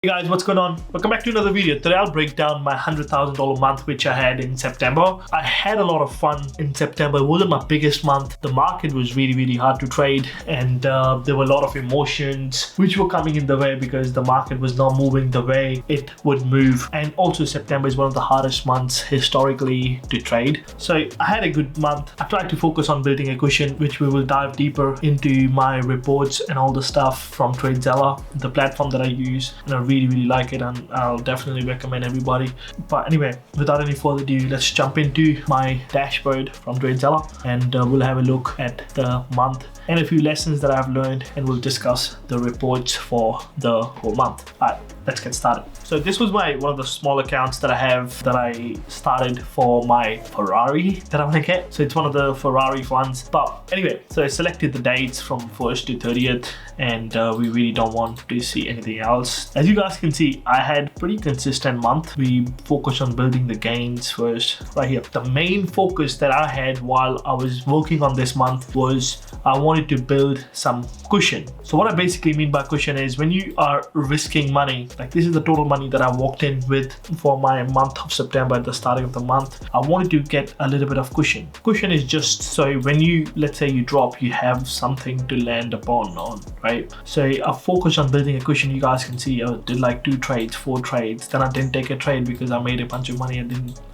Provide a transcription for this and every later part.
Hey guys, what's going on? Welcome back to another video. Today I'll break down my $100,000 month which I had in September. I had a lot of fun in September. It wasn't my biggest month. The market was really hard to trade, and there were a lot of emotions which were coming in the way because the market was not moving the way it would move. And also September is one of the hardest months historically to trade. So I had a good month. I tried to focus on building a cushion, which we will dive deeper into my reports and all the stuff from TradeZella, the platform that I use, and I really like it, and I'll definitely recommend everybody. But anyway, without any further ado, let's jump into my dashboard from TradeZella, and we'll have a look at the month and a few lessons that I've learned, and we'll discuss the reports for the whole month. All right, let's get started. So this was one of the small accounts that I have that I started for my Ferrari that I want to get. So it's one of the Ferrari funds. But anyway, so I selected the dates from 1st to 30th, and we really don't want to see anything else. As you guys can see, I had pretty consistent month. We focused on building the gains first right here. The main focus that I had while I was working on this month was I wanted to build some cushion. So what I basically mean by cushion is when you are risking money, like this is the total money that I walked in with for my month of September at the starting of the month. I wanted to get a little bit of cushion. Cushion is just so when you, let's say you drop, you have something to land upon on, right? So I focused on building a cushion. You guys can see I did like 2 trades, 4 trades. Then I didn't take a trade because I made a bunch of money.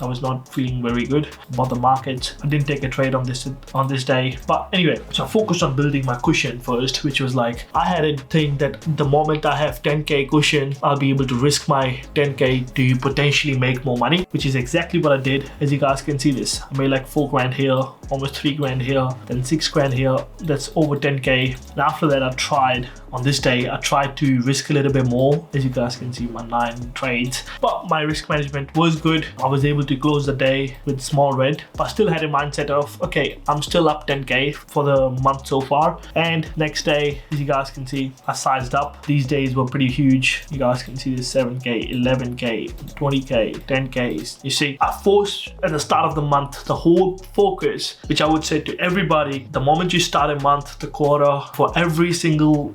I was not feeling very good about the markets. I didn't take a trade on this day. But anyway, so I focused on building my cushion first, which was like I had a thing that the moment I have 10k cushion, I'll be able to risk my 10k to potentially make more money, which is exactly what I did. As you guys can see this, I made like 4 grand here, almost 3 grand here, then 6 grand here. That's over 10k. And after that, on this day, I tried to risk a little bit more. As you guys can see, my 9 trades, but my risk management was good. I was able to close the day with small red, but I still had a mindset of, okay, I'm still up 10k for the month so far. And next day, as you guys can see, I sized up. These days were pretty huge. You guys can see this 7k, 11k, 20k, 10ks. You see, I forced at the start of the month the whole focus, which I would say to everybody, the moment you start a month, the quarter, for every single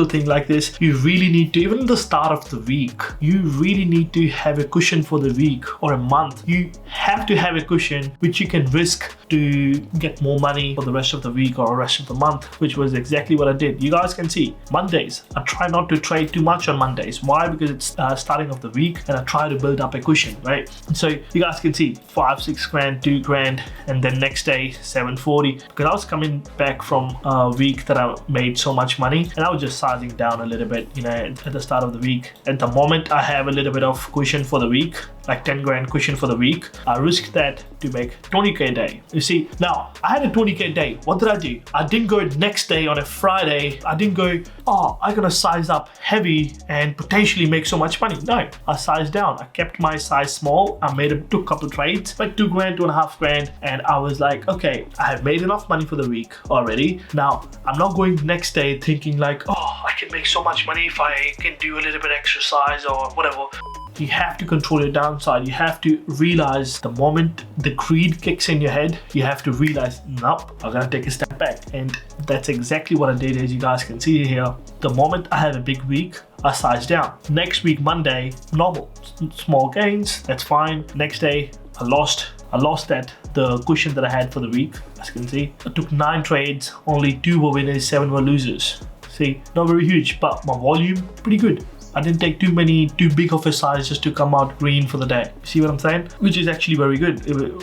thing like this, you really need to, even the start of the week, you really need to have a cushion for the week or a month. You have to have a cushion which you can risk to get more money for the rest of the week or the rest of the month, which was exactly what I did. You guys can see Mondays, I try not to trade too much on Mondays. Why? Because it's starting of the week, and I try to build up a cushion, right? So you guys can see 5, 6 grand, 2 grand, and then next day 740, because I was coming back from a week that I made so much money, and I was just sizing down a little bit, at the start of the week. At the moment, I have a little bit of cushion for the week, like 10 grand cushion for the week. I risked that to make 20k a day. You see, now I had a 20k day. What did I do? I didn't go next day on a Friday. I didn't go, oh, I'm gonna size up heavy and potentially make so much money. No, I sized down. I kept my size small. I took a couple of trades, like 2 grand, 2.5 grand, and I was like, okay, I have made enough money for the week already. Now I'm not going next day thinking like, oh, I can make so much money if I can do a little bit exercise or whatever. You have to control your downside. You have to realize the moment the greed kicks in your head, you have to realize, nope, I'm gonna take a step back. And that's exactly what I did. As you guys can see here, the moment I had a big week, I sized down. Next week, Monday, normal, small gains, that's fine. Next day, I lost the cushion that I had for the week. As you can see, I took 9 trades, only 2 were winners, 7 were losers. See, not very huge, but my volume, pretty good. I didn't take too big of a size just to come out green for the day. See what I'm saying? Which is actually very good.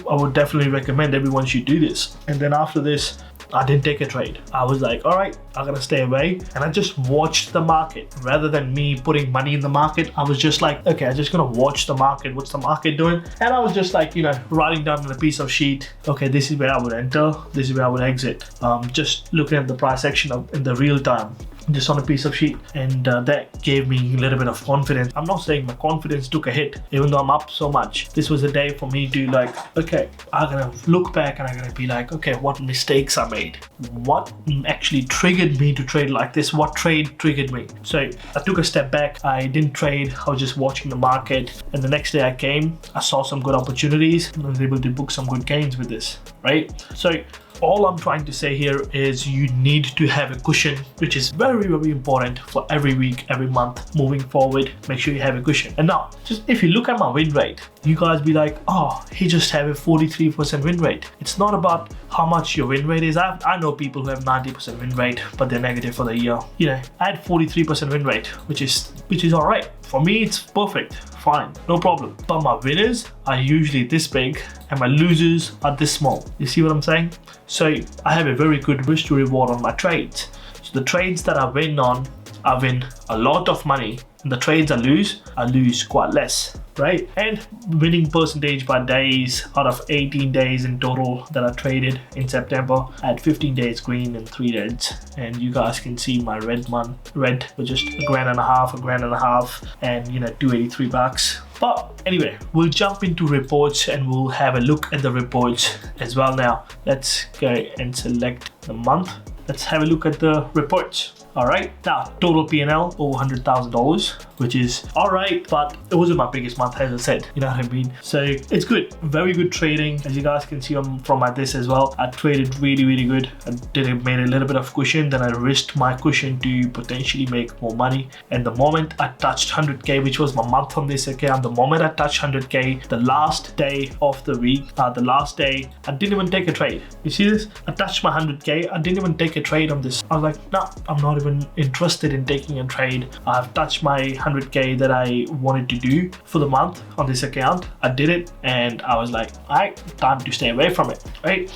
I would definitely recommend everyone should do this. And then after this, I didn't take a trade. I was like, all right, I'm gonna stay away. And I just watched the market. Rather than me putting money in the market, I was just like, okay, I'm just gonna watch the market. What's the market doing? And I was just like, writing down on a piece of sheet, okay, this is where I would enter, this is where I would exit. Just looking at the price action in the real time, just on a piece of sheet, and that gave me a little bit of confidence. I'm not saying my confidence took a hit, even though I'm up so much. This was a day for me to like, okay, I'm gonna look back and I'm gonna be like, okay, what mistakes I made? What actually triggered me to trade like this? What trade triggered me? So I took a step back. I didn't trade. I was just watching the market, and the next day I came, I saw some good opportunities, and I was able to book some good gains with this, right? So All I'm trying to say here is you need to have a cushion, which is very, very important for every week, every month moving forward. Make sure you have a cushion. And now, just if you look at my win rate, you guys be like, oh, he just have a 43% win rate. It's not about how much your win rate is. I know people who have 90% win rate, but they're negative for the year. You know, I had 43% win rate, which is all right. For me, it's perfect, fine, no problem. But my winners are usually this big and my losers are this small. You see what I'm saying? So I have a very good risk to reward on my trades. So the trades that I win on, I win a lot of money. And the trades I lose quite less, right? And winning percentage by days, out of 18 days in total that I traded in September, I had 15 days green and 3 reds. And you guys can see my red was just $1.5 grand, $1.5 grand, and you know, 283 bucks. But anyway, we'll jump into reports and we'll have a look at the reports as well now. Let's go and select the month. Let's have a look at the reports. All right, now total P&L over $100,000, which is all right, but it wasn't my biggest month, as I said, you know what I mean? So it's good, very good trading. As you guys can see from my this as well, I traded really, really good. I made a little bit of cushion, then I risked my cushion to potentially make more money. And the moment I touched 100K, which was my month on this account, the moment I touched 100K, the last day of the week, the last day, I didn't even take a trade. You see this? I touched my 100K, I didn't even take a trade on this. I was like, no, I'm not even interested in taking a trade. I've touched my 100K that I wanted to do for the month on this account. I did it and I was like, all right, time to stay away from it, right?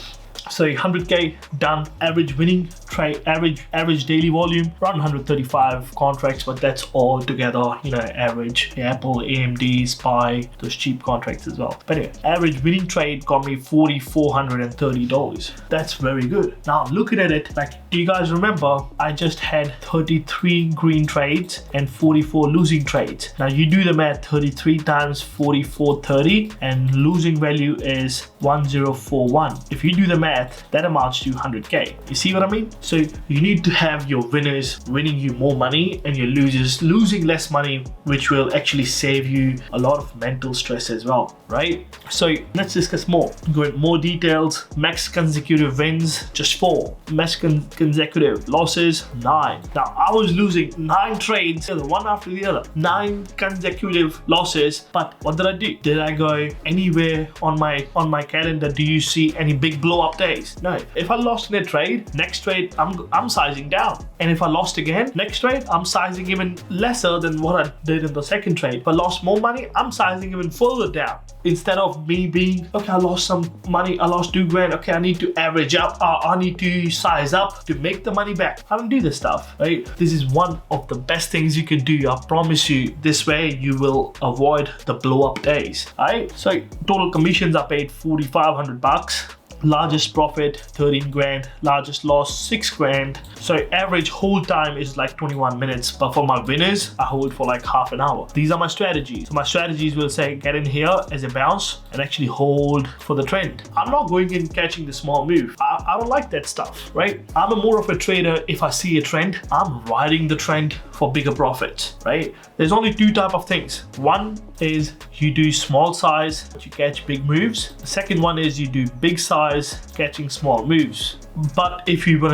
So 100K done. Average winning trade, average daily volume around 135 contracts, but that's all together, you know, average Apple, AMD, SPY, those cheap contracts as well. But anyway, average winning trade got me $4,430. That's very good. Now looking at it, like, do you guys remember I just had 33 green trades and 44 losing trades? Now you do the math, 33 times 4430, and losing value is 1041. If you do the math, that amounts to 100K. You see what I mean? So you need to have your winners winning you more money and your losers losing less money, which will actually save you a lot of mental stress as well, right? So let's discuss more. Go into more details. Max consecutive wins, just 4. Max consecutive losses, 9. Now I was losing 9 trades, one after the other, 9 consecutive losses. But what did I do? Did I go anywhere on my calendar? Do you see any big blow up days? No. If I lost in a trade, next trade I'm sizing down. And if I lost again, next trade I'm sizing even lesser than what I did in the second trade. If I lost more money, I'm sizing even further down. Instead of me being, okay, I lost some money, I lost $2 grand, okay, I need to average up, I need to size up to make the money back. I don't do this stuff, right? This is one of the best things you can do. I promise you, this way you will avoid the blow up days, right? So total commissions I paid 4,500 bucks. Largest profit 13 grand, largest loss 6 grand. So average hold time is like 21 minutes, but for my winners I hold for like half an hour. These are my strategies. So my strategies will say get in here as a bounce and actually hold for the trend. I'm not going in catching the small move. I don't like that stuff, right? I'm more of a trader. If I see a trend, I'm riding the trend for bigger profits, right? There's only 2 types of things. One is you do small size, you catch big moves. The second one is you do big size, catching small moves. But if you're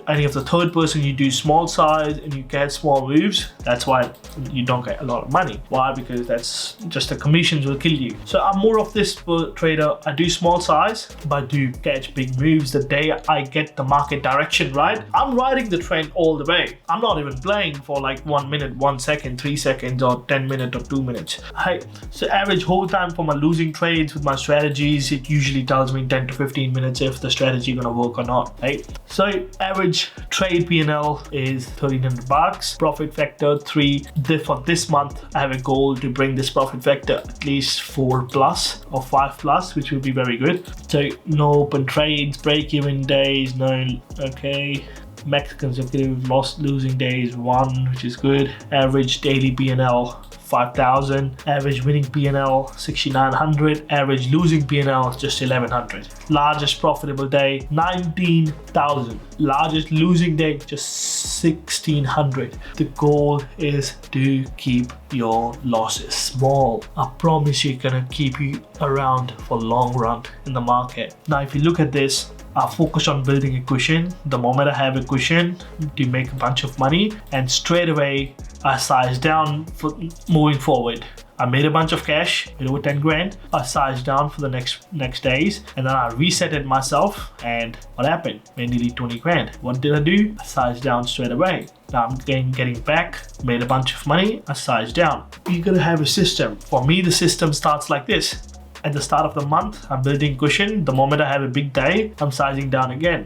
any of the third person, you do small size and you catch small moves, that's why you don't get a lot of money. Why? Because that's just the commissions will kill you. So I'm more of this trader. I do small size, but I do catch big moves. The day I get the market direction right, I'm riding the trend all the way. I'm not even playing for like 1 minute, 1 second, 3 seconds, or 10 minutes or 2 minutes. Right? So average hold time for my losing trades with my strategies, it usually tells me 10 to 15 minutes if the strategy gonna work or not, right? So average trade P&L is 1,300 bucks. Profit factor 3. For this month, I have a goal to bring this profit factor at least 4 plus or 5 plus, which will be very good. So no open trades, break-even days, no, okay. Max consecutive losing days 1, which is good. Average daily P&L 5,000. Average winning P&L 6,900. Average losing P&L just 1,100. Largest profitable day 19,000. Largest losing day just 1,600. The goal is to keep your losses small. I promise you, gonna keep you around for long run in the market. Now if you look at this, I focus on building a cushion. The moment I have a cushion to make a bunch of money, and straight away I size down for moving forward. I made a bunch of cash, made over 10 grand. I sized down for the next days, and then I reset myself, and what happened? Made nearly 20 grand. What did I do? I sized down straight away. Now I'm getting back, made a bunch of money, I sized down. You gotta have a system. For me, the system starts like this. At the start of the month, I'm building cushion. The moment I have a big day, I'm sizing down again.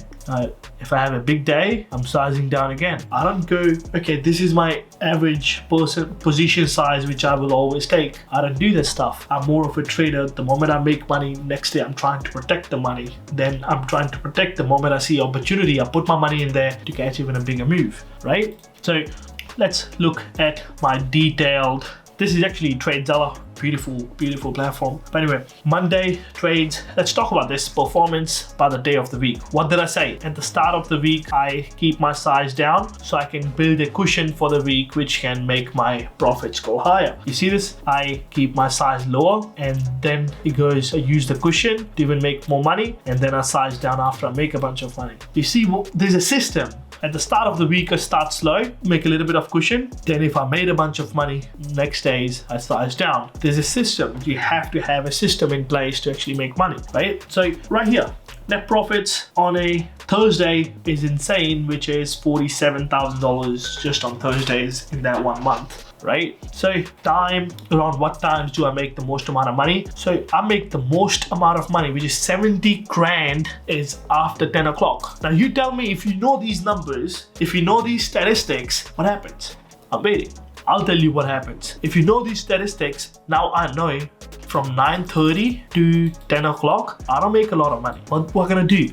If I have a big day, I'm sizing down again. I don't go, okay, this is my average position size, which I will always take. I don't do that stuff. I'm more of a trader. The moment I make money, next day I'm trying to protect the money. Then I'm trying to protect the moment I see opportunity. I put my money in there to catch even a bigger move, right? So let's look at my detailed. This is actually TradeZilla. Beautiful platform. But anyway, Monday trades. Let's talk about this performance by the day of the week. What did I say? At the start of the week, I keep my size down so I can build a cushion for the week, which can make my profits go higher. You see this? I keep my size lower, and then it goes, I use the cushion to even make more money, and then I size down after I make a bunch of money. You see, there's a system. At the start of the week, I start slow, make a little bit of cushion. Then if I made a bunch of money, next days I size down. There's a system. You have to have a system in place to actually make money, right? So right here, net profits on a Thursday is insane, which is $47,000 just on Thursdays in that 1 month. Right? So around what times do I make the most amount of money? So I make the most amount of money, which is 70 grand is after 10 o'clock. Now you tell me, if you know these numbers, if you know these statistics, what happens? I'm waiting. I'll tell you what happens. If you know these statistics, now I know from 9:30 to 10 o'clock, I don't make a lot of money. What we're gonna do,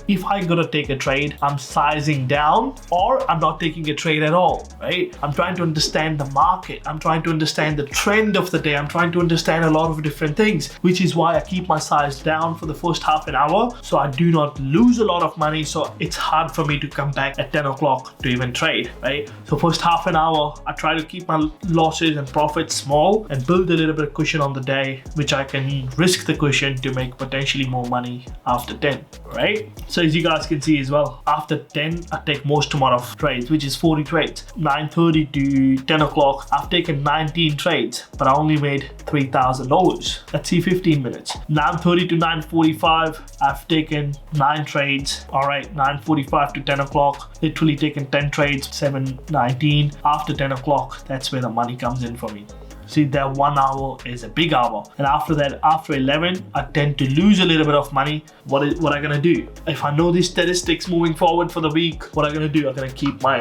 if I gotta take a trade, I'm sizing down, or I'm not taking a trade at all, right? I'm trying to understand the market. I'm trying to understand the trend of the day. I'm trying to understand a lot of different things, which is why I keep my size down for the first half an hour, so I do not lose a lot of money. So it's hard for me to come back at 10 o'clock to even trade, right? So first half an hour, I try to keep my losses and profits small and build a little bit of cushion on the day, which I can risk the cushion to make potentially more money after 10, right? So as you guys can see as well, after 10, I take most amount of trades, which is 40 trades. 9:30 to 10 o'clock, I've taken 19 trades, but I only made $3,000. Let's see, 15 minutes. 9:30 to 9:45, I've taken 9 trades. All right, 9:45 to 10 o'clock, literally taken 10 trades, 7:19. After 10 o'clock, that's where the money comes in for me. See, that 1 hour is a big hour. And after that, after 11, I tend to lose a little bit of money. What I gonna do? If I know these statistics moving forward for the week, what I'm gonna do? I'm gonna keep my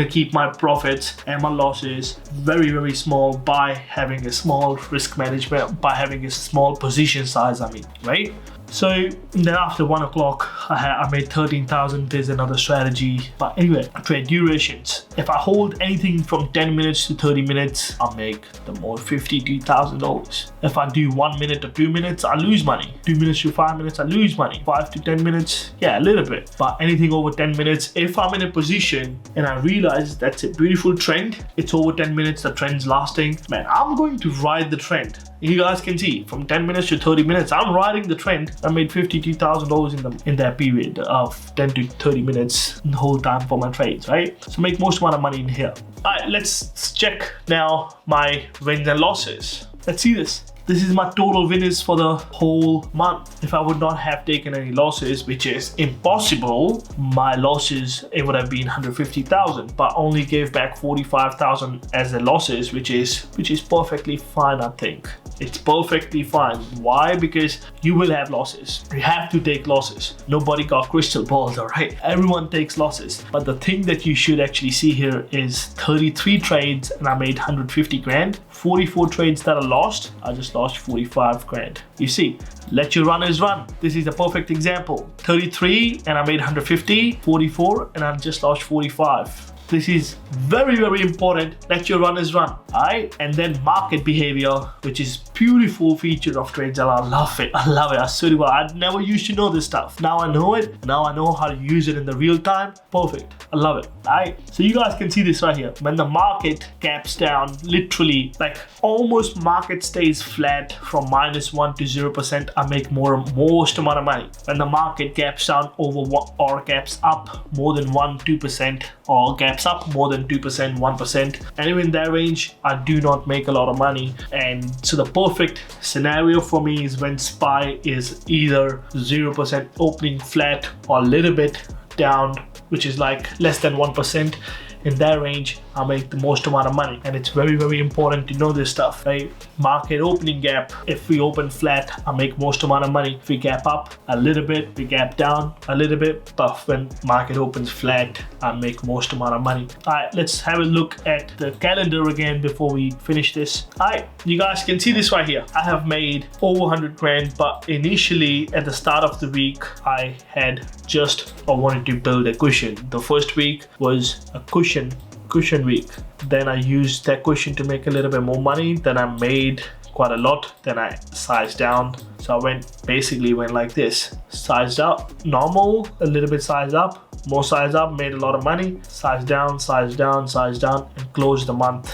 keep my profits and my losses very, very small by having a small risk management, by having a small position size, right? So then after 1 o'clock, I made 13,000. There's another strategy. But anyway, trade durations. If I hold anything from 10 minutes to 30 minutes, I'll make the more $52,000. If I do 1 minute or 2 minutes, I lose money. 2 minutes to 5 minutes, I lose money. 5 to 10 minutes, yeah, a little bit. But anything over 10 minutes, if I'm in a position and I realize that's a beautiful trend, it's over 10 minutes, the trend's lasting, man, I'm going to ride the trend. You guys can see from 10 minutes to 30 minutes, I'm riding the trend. I made $52,000 in that period of 10 to 30 minutes the whole time for my trades, right? So make most amount of money in here. All right, let's check now my wins and losses. Let's see this. This is my total winners for the whole month. If I would not have taken any losses, which is impossible, my losses, it would have been 150,000, but only gave back 45,000 as the losses, which is perfectly fine, I think. It's perfectly fine. Why? Because you will have losses. You have to take losses. Nobody got crystal balls, all right? Everyone takes losses. But the thing that you should actually see here is 33 trades and I made 150 grand. 44 trades that I lost, I just lost 45 grand. You see, let your runners run. This is a perfect example. 33 and I made 150, 44 and I just lost 45. This is very, very important. Let your runners run. Alright, and then market behavior, which is beautiful feature of TradeZilla. I love it. I love it. I swear to God, I never used to know this stuff. Now I know it. Now I know how to use it in the real time. Perfect. I love it. Alright, so you guys can see this right here. When the market gaps down, literally like almost market stays flat from -1 to 0%, I make most amount of money. When the market gaps down over one, or gaps up more than 1-2%, or gaps up more than 2%, 1%, anyway in that range, I do not make a lot of money. And so the perfect scenario for me is when SPY is either 0% opening flat or a little bit down, which is like less than 1%. In that range, I make the most amount of money. And it's very, very important to know this stuff, right? Market opening gap, if we open flat, I make most amount of money. If we gap up a little bit, we gap down a little bit, but when market opens flat, I make most amount of money. All right, let's have a look at the calendar again before we finish this. All right, you guys can see this right here. I have made over 100 grand, but initially at the start of the week, I wanted to build a cushion. The first week was a cushion week. Then I used that cushion to make a little bit more money. Then I made quite a lot. Then I sized down. So I basically went like this: sized up, normal, a little bit sized up, more sized up, made a lot of money, sized down, sized down, sized down, and closed the month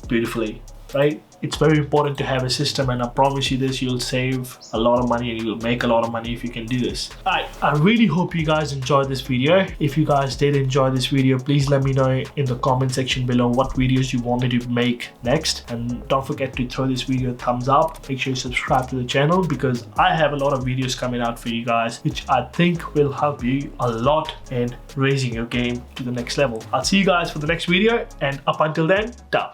beautifully, right? It's very important to have a system, and I promise you this, you'll save a lot of money and you'll make a lot of money if you can do this. Alright, I really hope you guys enjoyed this video. If you guys did enjoy this video, please let me know in the comment section below what videos you want me to make next. And don't forget to throw this video a thumbs up. Make sure you subscribe to the channel, because I have a lot of videos coming out for you guys, which I think will help you a lot in raising your game to the next level. I'll see you guys for the next video, and up until then, ciao.